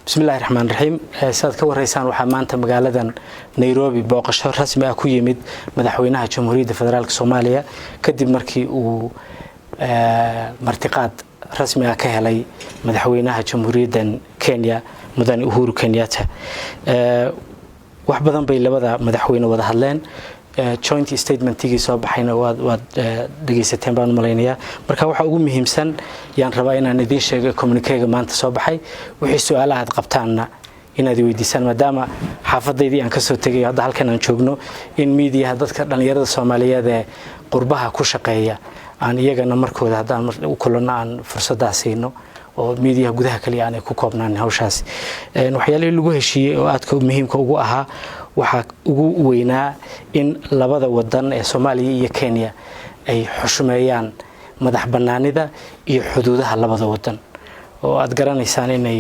بسم الله الرحمن الرحيم سادك ورئيسان waxaa maanta magaaladan Nairobi booqasho rasmi ah ku yimid madaxweynaha Jamhuuriyadda Federaalka Soomaaliya kadib markii uu martiqaad rasmi ah ka helay madaxweynaha Jamhuuriyadda Kenya Mudane Uhuru Kenyatta wax badan bay labada madaxweyne wada hadleen joint statement-igi soo baxayna waad dhageysateen baan malaynayaa marka waxa ugu muhiimsan yaan rabaa inaan idin sheego communique-ga maanta soo baxay wixii su'aalaha aad qabtaanna inaad weydiisaan maadaama xaafadeydii aan ka soo tagay hadda halkan aan joogno in media dadka dhalinyarada Soomaaliyeed ee qurbaha ku shaqeeya aan iyagana markooda hadaan u kulano aan fursadaas siino oo media gudaha kaliya aan ku koobnaan hawshaas waxyaalaha lagu heshiiyay oo aadka muhiimka ugu ahaa waxa ugu weynaa in labada wadan ee Soomaaliya iyo Kenya ay xushmeeyaan madax banaanida iyo xuduudaha labada wadan oo aad garanaysaan inay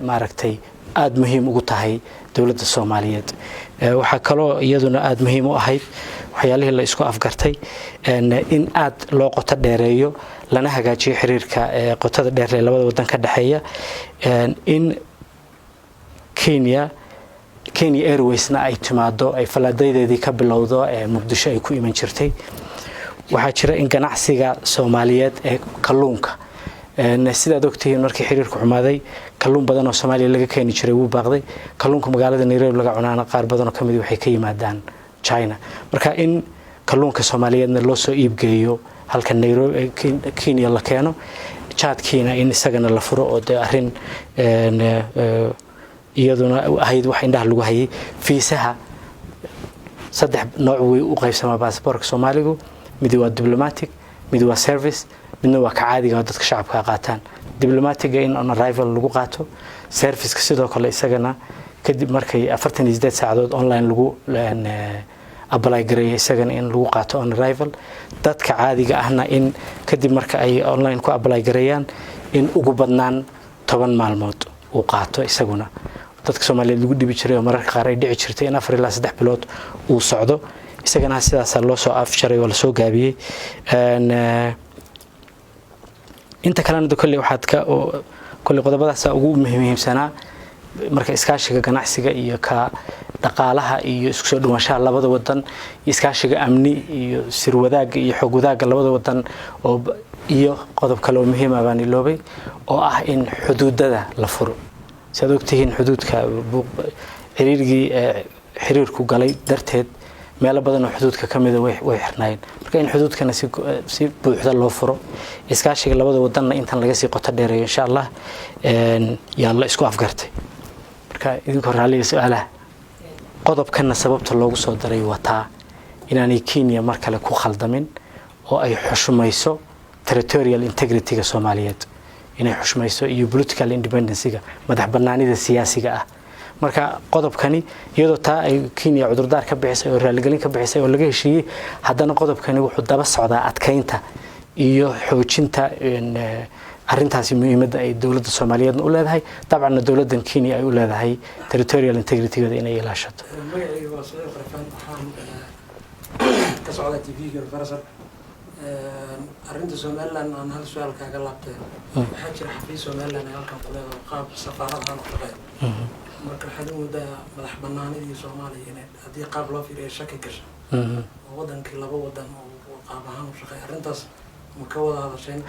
maaragtay aad muhiim ugu tahay dawladda Soomaaliyeed waxa kale iyaduna aad muhiim u ahayd waxyaalaha la isku afgartay in aad loo qoto dheereeyo lana hagaajiyo xiriirka qotada dheer ee labada wadan ka dhaxeeya in Kenya Airways-na ay timaado ay falaadeedeedii ka bilowdo ee Muqdisho ay ku iman jirtay waxa jira in ganacsiga Soomaaliyeed ee kalluunka sidaad ogtihiin markii xiriirku xumaaday kalluun badan oo Soomaaliya laga keeni jiray wuu baaqday kalluunka magaalada Nairobi laga cunaana qaar badan oo kamid waxay ka yimaadaan China marka in kalluunka Soomaaliyeedna loo soo iib geeyo halka Nairobi Kenya la keeno jaadkiina in isagana la furo oo arrin iyaduna ahayd wax indhaha lagu hayay fiisaha saddex nooc way u qaybsamaa baasaboorka Soomaaligu mid waa diplomatic mid waa service midna waa ka caadiga dadka shacabka qaataan diplomatic in on arrival lagu qaato service ka sidoo kale isagana kadib markay 48 saacadood online lagu apply gareeyay isagana in lagu qaato on arrival dadka caadiga ahna in kadib marka ay online ku apply gareeyaan in ugu badnaan 10 maalmood uu qaato isaguna dadka Soomaaliyeed lagu dhibi jiray oo mararka qaar ay dhici jirtay in 4 ilaa 3 bilood uu socdo isagana sidaas loo soo afjaray oo la soo gaabiyay inta kalena kulli waxaad ka kulli qodobadaas ugu muhiimsanaa marka iskaashiga ganacsiga iyo ka dhaqaalaha iyo isku soo dhawaanshaha labada wadan iskaashiga amni iyo sir wadaaga iyo xog wadaaga labada wadan oo iyo qodob kale oo muhiim ah baan iloobay oo ah in xuduudada la furo sidoo ogtihiin xuduudka xiriirku galay darteed meelo badan oo xuduudka kamid ah way xirnaayeen marka in xuduudkana si buuxda loo furo iskaashiga labada wadanna intan laga sii qoto dheereeyo insha Allah yaa la isku afgartay marka idinku raaliga su'aalaha qodobkana sababta loogu soo daray wataa inaanay Kenya mar kale ku khaldamin oo ay xushmayso territorial integrity-ga Soomaaliyeed inay xushmayso iyo political independence-ga madax banaanida siyaasiga ah marka qodobkani iyadoo taa ay Kenya cudurdaar ka bixisay oo raaligelin ka bixisay oo laga heshiiyay haddana qodobkani wuxuu daba socdaa adkeynta iyo xoojinta arrintaasi muhiimadda ay dawladda Soomaaliyeed u leedahay dabcan dawladdan Kenya ay u leedahay territorial integrity-ga inay ilaashato ka socda TV-ga Farsad arrinta Soomaaliland aan hal su'aal kaaga laabtay waxa jira xafiis Soomaaliland halkan ku leedahay qaab safaaradaha u shaqeeya marka xaduuda madax banaanida Soomaaliya hadii qaab loo fiiriyo shaki gasho wadankii laba wadan oo qaab ahaan u shaqeeya arrintaas ma ka wada hadasheen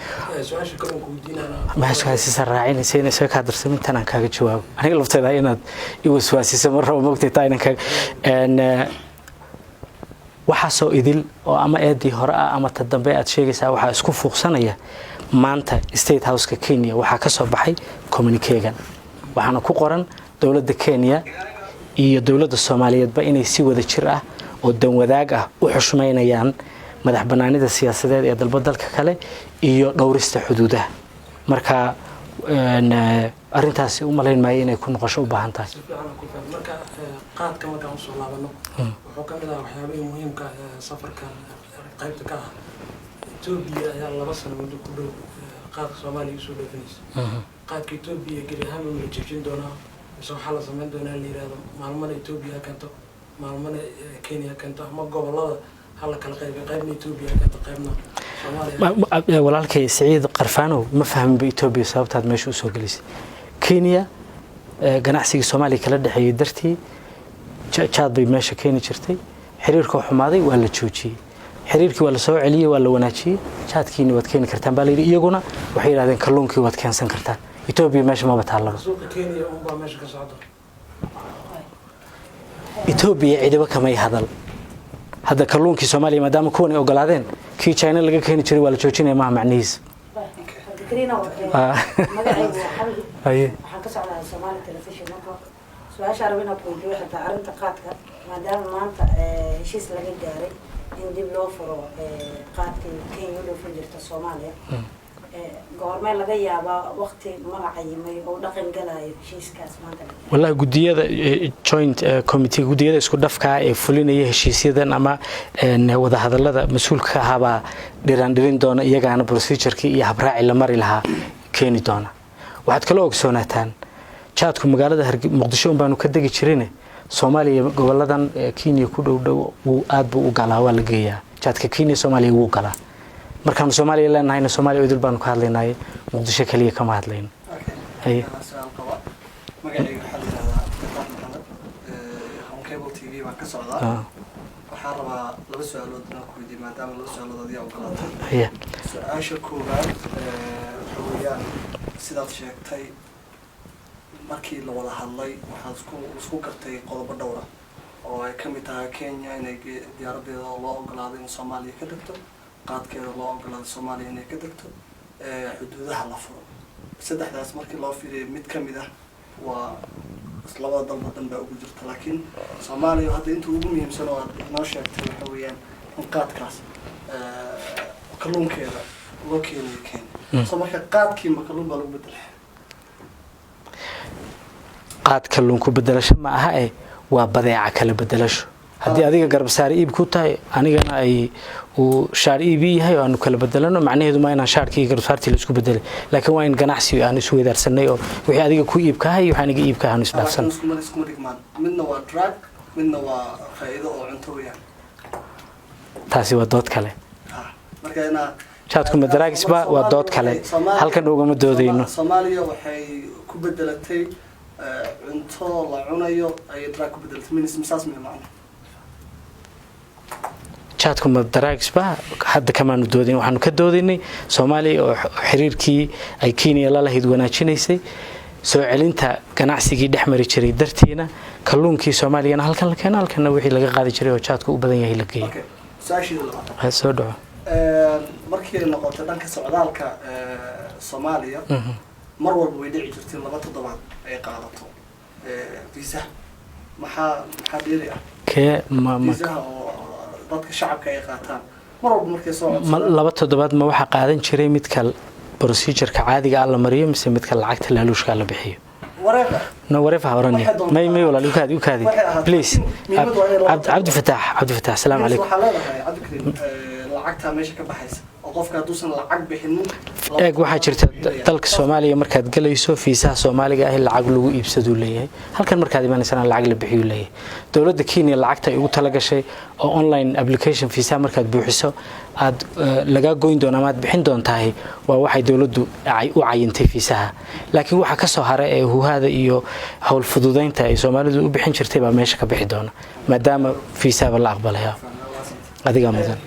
su'aasha kale ku weydiinana ma shaqaysi saraacinaysa inay soo ka darsamintan aan kaaga jawaabo aniga lafteeda inaad i waswaasiso mar rabo moogtay taa inaan waxa soo idil oo ama eedii hore ama ta dambe aad sheegaysaa waxa isku fuuqsanaya maanta State House-ka Kenya waxa ka soo baxay communique-gan waxaana ku qoran dawladda Kenya iyo dawladda Soomaaliyeed ba inay si wada jir ah oo dan wadaag ah u xushmeynayaan madax banaanida siyaasadeed ee dalka kale iyo dhowrista xuduudaha marka arrintaasi u malayn maayo inay ku noqosho u baahan tahay marka qaadka markaan soo laabano wuxuu ka mid ah waxyaabaha muhiimka ah safarkan qaybta ka ah Ethiopia ayaa 2 sano muddo ku dhow qaadka Soomaaliya soo dhoofinaysa qaadka Ethiopia gari ahaan ma jijin doonaa soo xal sameyn doonaa la yiraahdo maalmada Ethiopia kanto maalmada Kenya kanto ama gobolada hal kala qaybna Ethiopia kanto qaybna Soomaaliya walaalkay Saciid Qarfaano ma fahmin Ethiopia sababtaad meesha u soo galisay Kenya ganacsiga Soomaaliya kala dhaxeeyay dartii jaad bay meesha keeni jirtay xiriirka xumaaday waa la joojiyay xiriirkii waa la soo celiyay waa la wanaajiyay jaadkiina waad keeni kartaan baa la yiri iyaguna waxay yiraahdeen kalluunkii waad keensan kartaan Ethiopia meesha ma bataalaba suuqa Kenya oo baa meesha ka socdo Ethiopia ciidaba kamay hadal hadda kalluunkii Soomaaliya maadaama kuwan ay ogolaadeen kii China laga keeni jiray waa la joojinaya ma macnihiis waxaan ka socdaa Soomaali television marka su'aasha arabina ku weydiiyay arinta qaadka maadaama maanta heshiis laga gaaray in dib loo furo qaadka Kenya loo furjirta Soomaaliya goorma laga yaabaa waqti magacayimay oo dhaqan galay heshiiskaas maanta wallahi gudiyada joint committee gudiyada isku dhafka ee fulinaya heshiisyadan ama wada hadallada mas'uulka ka ahaba dhiran doona iyagaana procedure-kii iyo habraaci la mari lahaa keeni doona waxaad kala ogsoonataan jaadku magaalada Muqdisho baanu ka degi jireen Soomaaliya goboladan Kenya ku dhow uu aad buu u galaa waa la geeyaa jaadka Kenya Soomaaliya wuu galaa markaan Soomaaliya leenahayna Soomaaliya idil baanu ka hadlaynay Muqdisho kaliya kama hadlayno ay magacayga waxa la yiraahdaa Maxamed Home Cable TV baan ka socdaa waxaan rabaa laba su'aalood inaan ku weydiiyo maadaama laba su'aalood adiga ogolaatay su'aasha koowaad waxa weeyaan sidaad sheegtay markii la wada hadlay waxaad isku gartay qodobo dhowr ah oo ay ka mid tahay Kenya inay diyaaradeeda loo ogolaaday in Soomaaliya ka degto qaadkeeda loo ogolaaday Soomaaliya inay ka degto xuduudaha la furo saddexdaas markii loo fiiriyo mid ka mid ah waa labada dalba dhanba ugu jirta laakiin Soomaaliya hadda inta ugu muhiimsan oo aad noo sheegtay waxa weeyaan in qaadkaas kalluunkeeda loo keenayo Kenya soo marka qaadkii ma kalluun baa lagu bedelay qaad kalluunku bedelasho ma aha waa badeeca kala bedelasho haddii adiga garbasaar iib ku tahay anigana ay uu shaar iib yahay oo aanu kala bedelano macnaheedu ma inaan shaarkii garbasaartii la isku bedelay laakiin waa in ganacsi aan isu wadaarsanay oo wixii adiga ku iib ka hay waxaan iga iib ka aanu isdhaafsan isku dhigmaan midna waa drug midna waa faa'iido oo cunto weeyaan taasi waa dood kale marka ina jaadku madraagisba waa dood kale halkan ugama doodayno Soomaaliya waxay ku bedelatay cunto la cunayo ay drug ku bedelatay misaas ma macna jaadku madraagisba hadda kamaanu doodin waxaanu ka doodaynay Soomaaliya oo xiriirkii ay Kenya la lahayd wanaajinaysay soo celinta ganacsigii dhexmari jiray dartiina kalluunkii Soomaaliyana halkan la keenay halkana wixii laga qaadi jiray oo jaadku u badan yahay la geeyay okay saashii la soo dhaw markii noqotay dhanka socdaalka Soomaaliya mar walba way dhici jirtay laba toddobaad ay qaadato visa maxaa dheeri ah visa dadka shacabka ay qaataan mar walba markay soo codsadaan laba toddobaad ma waxa qaadan jiray midka procedure-ka caadiga ah la mariyo mise midka lacagta laaluushka la bixiyo whatever horani may wala u kaadi please Abdi Fatah salaam alaykum waxa leedahay Abdi Karim lacagta meesha ka baxaysa oo qofka haduusan lacag bixinin waxa jirta dalka Soomaaliya markaad galayso fiisaha Soomaaliga ah lacag lagu iibsado leeyahay halkan markaad imaanaysan lacag la bixiyo leeyahay dawladda Kenya lacagta ay ugu tala gashay oo online application fiisa markaad buuxiso aad laga goyn doona ama aad bixin doontahay waa waxay dawladdu ay u cayintay fiisaha laakiin waxa ka soo haray ee huhaada iyo hawl fududeynta ay Soomaalidu u bixin jirtay baa meesha ka bixi doona maadaama fiisaha la aqbalayo adiga mudan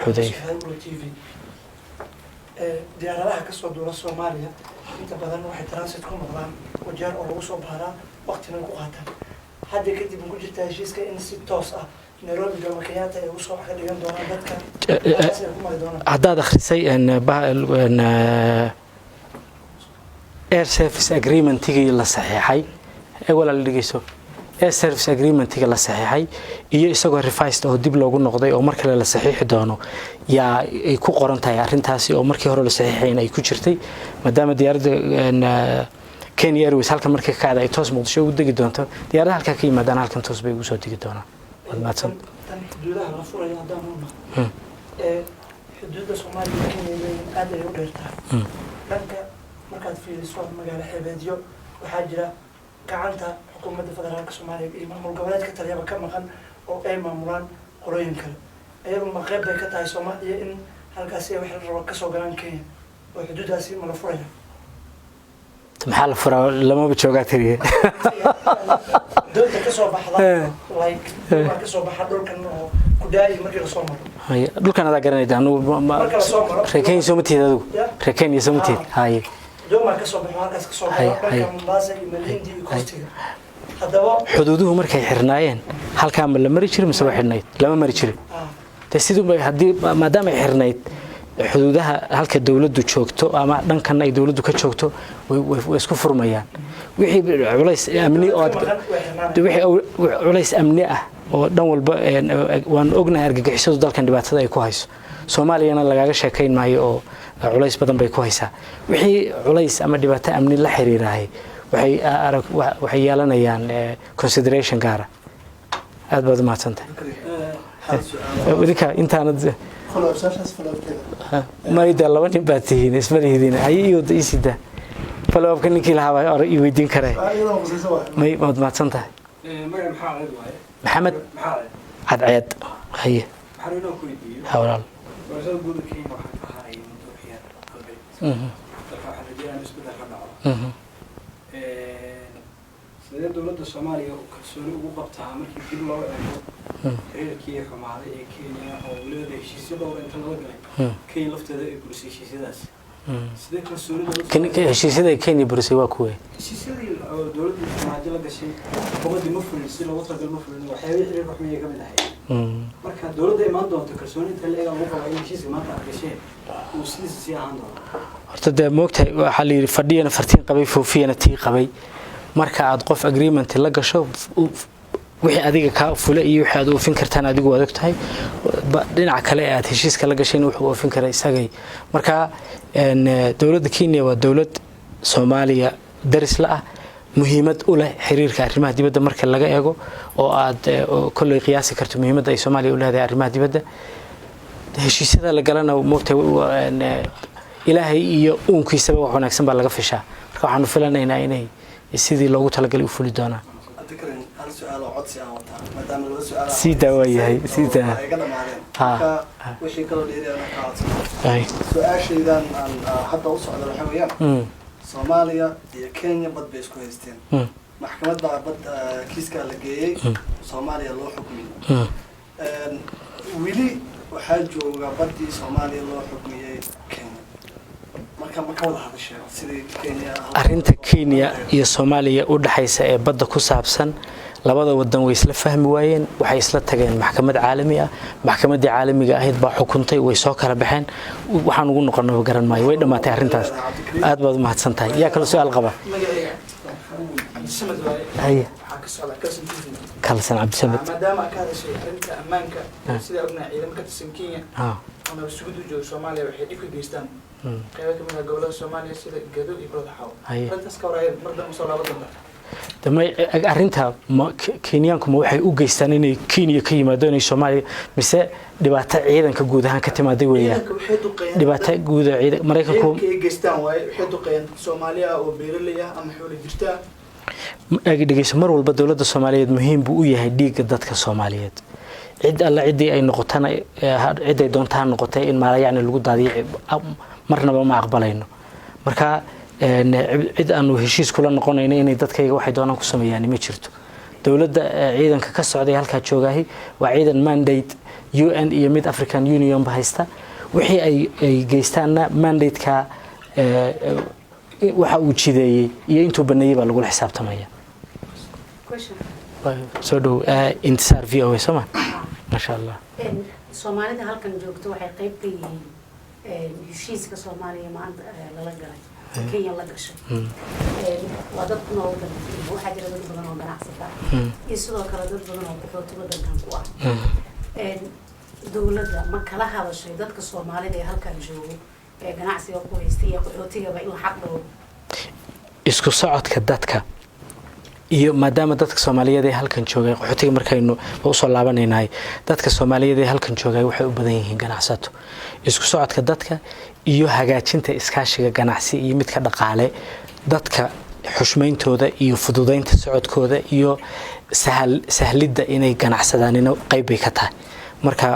حذيفة diyaaradaha ka soo duula Soomaaliya inta badan waxay transit ku noqdaan wajeer oo lagu soo baaraa waqtina ku qaataan hadda kadib ugu jirta heshiiska in si toos ah Nairobi iyo Kenyatta ay u soo xaq dhigan doonaan dadka haddaad akhrisay air service agreement-tigii la saxiixay wala la dhigayso air service agreement-tiga la saxiixay iyo isagoo revised oo dib loogu noqday oo markale la saxiixi doono yaa ay ku qoran tahay arrintaasi oo markii hore la saxiixay ay ku jirtay maadaama diyaaradda Kenya Airways halkan markii ka kacday toos Muqdisho u degi doonto diyaaradaha halka ka yimaadaan halkan toos bay ugu soo degi doonaan wadmaadsan xuduudaha la furayo haddaan u nahay xuduudda Soomaaliya Kenya aad ay u dheertahay dhanka markaad fiiriso magaalo xeebeedyo waxaa jira gacanta xukuumadda federaalka Soomaaliya iyo maamul goboleedka taliyaba ka maqan oo ay maamulaan qolooyin kale ayagu ma qayb bay ka tahay Soomaaliya in halkaas ay wax rabo ka soo galaan Kenya oo xuduudaasi ma la furayo maxaa la furaa lamaba joogaa tiriye doonta ka soo baxda like ka soo baxa dhulkan oo ku daayi markii la soo maro haye dhulkan adaa garanayda anugu marka la soo maro reekeen soo matid adigu reekeen soo matid haye dooma ka soo baxo halkaas ka soo baxo marka Mombasa iyo Malindi iyo Costiga hadaba xuduuduhu markay xirnaayeen halka ma la mari jiray mise waa xirnayd lama mari jiray sidoo hadii maadaama ay xirnayd xuduudaha halka dawladdu joogto ama dhankan ay dawladdu ka joogto way isku furmayaan wixii culays amni oo wixii culays amni ah oo dhan walba waan ognahay argagixisadu dalkan dhibaatada ay ku hayso Soomaaliyana lagaga sheekayn maayo oo culays badan bay ku haysaa wixii culays ama dhibaato amni la xiriirahay waxay yeelanayaan consideration gaar ah aad baad u mahadsantahay wadinka intaanad ما يدل لو أني باتين اسمه هذين هاي يود يسيدا فلو أبغى نكيل هوا يودين كره ما تصنته محمد عاد عيد هي حوال دولة الصومالية وكسوري وقبتها مركي في الله كي حماده كينيا أو ولده شيء دولة أنت لودنا كي لفت هذا برسي شيء داس سيدك كسوري كن شيء هذا كيني برسي واقوي شيء هذا دولة المعجلة كشيء بقول دمفرن سيل وطرق المفرن وحيوي حريق رحمية كمان هاي مركها دولة إيمان دولة كسوري تلاقي موقع أي شيء ما تعرف شيء وسلس سيا عنده horta de moogtahay waxa la yiri fadhiyana fartiin qabay foofiyana tii qabay marka aad qof agreement la gasho wixii adiga ka fulay iyo wixii aad u oofin kartaan adigu waad ogtahay dhinaca kale aad heshiiska la gashay wuxuu oofin karaa isagay marka dawladda Kenya waa dawlad Soomaaliya daris la ah muhiimad u leh xiriirka arrimaha dibadda marka laga eego oo aad kulli qiyaasi karto muhiimadda ay Soomaaliya u leedahay arrimaha dibadda heshiisyada la galana moogtahay ilaahay iyo uunkiisaba wax wanaagsan baa laga fishaa marka waxaanu filanaynaa inay sidii loogu talagalay u fuli doonaan سيدا وياي سيدا ها وشي كلو ديري انا كاعد سؤال شيدان حتى وصل على الحويان Soomaaliya iyo Kenya bad bay isku haysteen maxkamadda bad kiiska la geeyay Soomaaliya loo xukmiyay wili waxa jooga badii Soomaaliya loo xukmiyay Kenya marka ma ka wada hadashay sidii Kenya arinta Kenya iyo Soomaaliya u dhaxaysa ee badda ku saabsan labada wadan way isla fahmi waayeen waxay isla tageen maxkamad caalami ah maxkamadda caalamiga ahayd baa xukuntay way soo kala baxeen waxaan ugu noqonay garan maayo way dhamaatay arintaas aad baad u mahadsantahay yaa kala su'aal qaba هيا كالسن عبد السمد ما دام كان شيء أنت أمانك سيدا أبناء إذا ما كنت سنكية أنا بسجود جو سوماليا وحيد يكون بيستان قيادة من الجولة السومالية سيدا جدول يبرد حاول فأنت سكورة مرة مصالحة بطلنا دم أرنتها كينيانكم waxay u geystaan inay Kenya ka yimaadaan Soomaaliya mise dhibaato ciidan ka guud ahaan ka timaaday weeyaan dhibaato guud ciidan Mareykanku ay geystaan way waxay duqeen Soomaaliya oo beeraley ah ama xoolo jirta dhageyso mar walba dawladda Soomaaliyeed muhiim buu u yahay dhiigga dadka Soomaaliyeed cid alla cidii ay noqotana cid ay doontaan noqotay in maalayaan lagu daadiyo marnaba ma aqbalayno marka cid aanu heshiis kula noqonayna inay dadkayga waxay doonaan ku sameeyaan ma jirto dawladda ciidanka ka socday halka joogahay waa ciidan mandate UN iyo mid African Union ba haysta wixii ay geystaana mandate-ka waxa uu jideeyay iyo intuu baneeyay baa lagu xisaabtamaya soo dhow intisaar VOA sama ma sha Allah Soomaalida halkan joogto waxay qayb ka yihiin heshiiska Soomaaliya maanta lala galay Kenya la gashay wadad nool waxa jira dad badan oo ganacsata iyo sidoo kale dad badan oo qaxootiga dalkan ku ah dawladda ma kala hadashay dadka Soomaalida ee halkan joogo ee ganacsiga ku haystay iyo qaxootiga ba in xaq loo isku socodka dadka iyo maadaama dadka Soomaaliyeed ee halkan joogay qaxootiga markaynu u soo laabanaynaay dadka Soomaaliyeed ee halkan joogay waxay u badan yihiin ganacsato isku socodka dadka iyo hagaajinta iskaashiga ganacsi iyo midka dhaqaale dadka xushmayntooda iyo fududeynta socodkooda iyo sahlidda inay ganacsadaan qayb ay ka tahay marka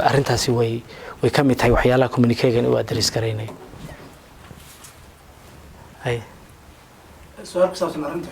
arintaasi way ka mid tahay waxyaalaha communication oo address gareynay Hay. su-aal ku saabsan arrinta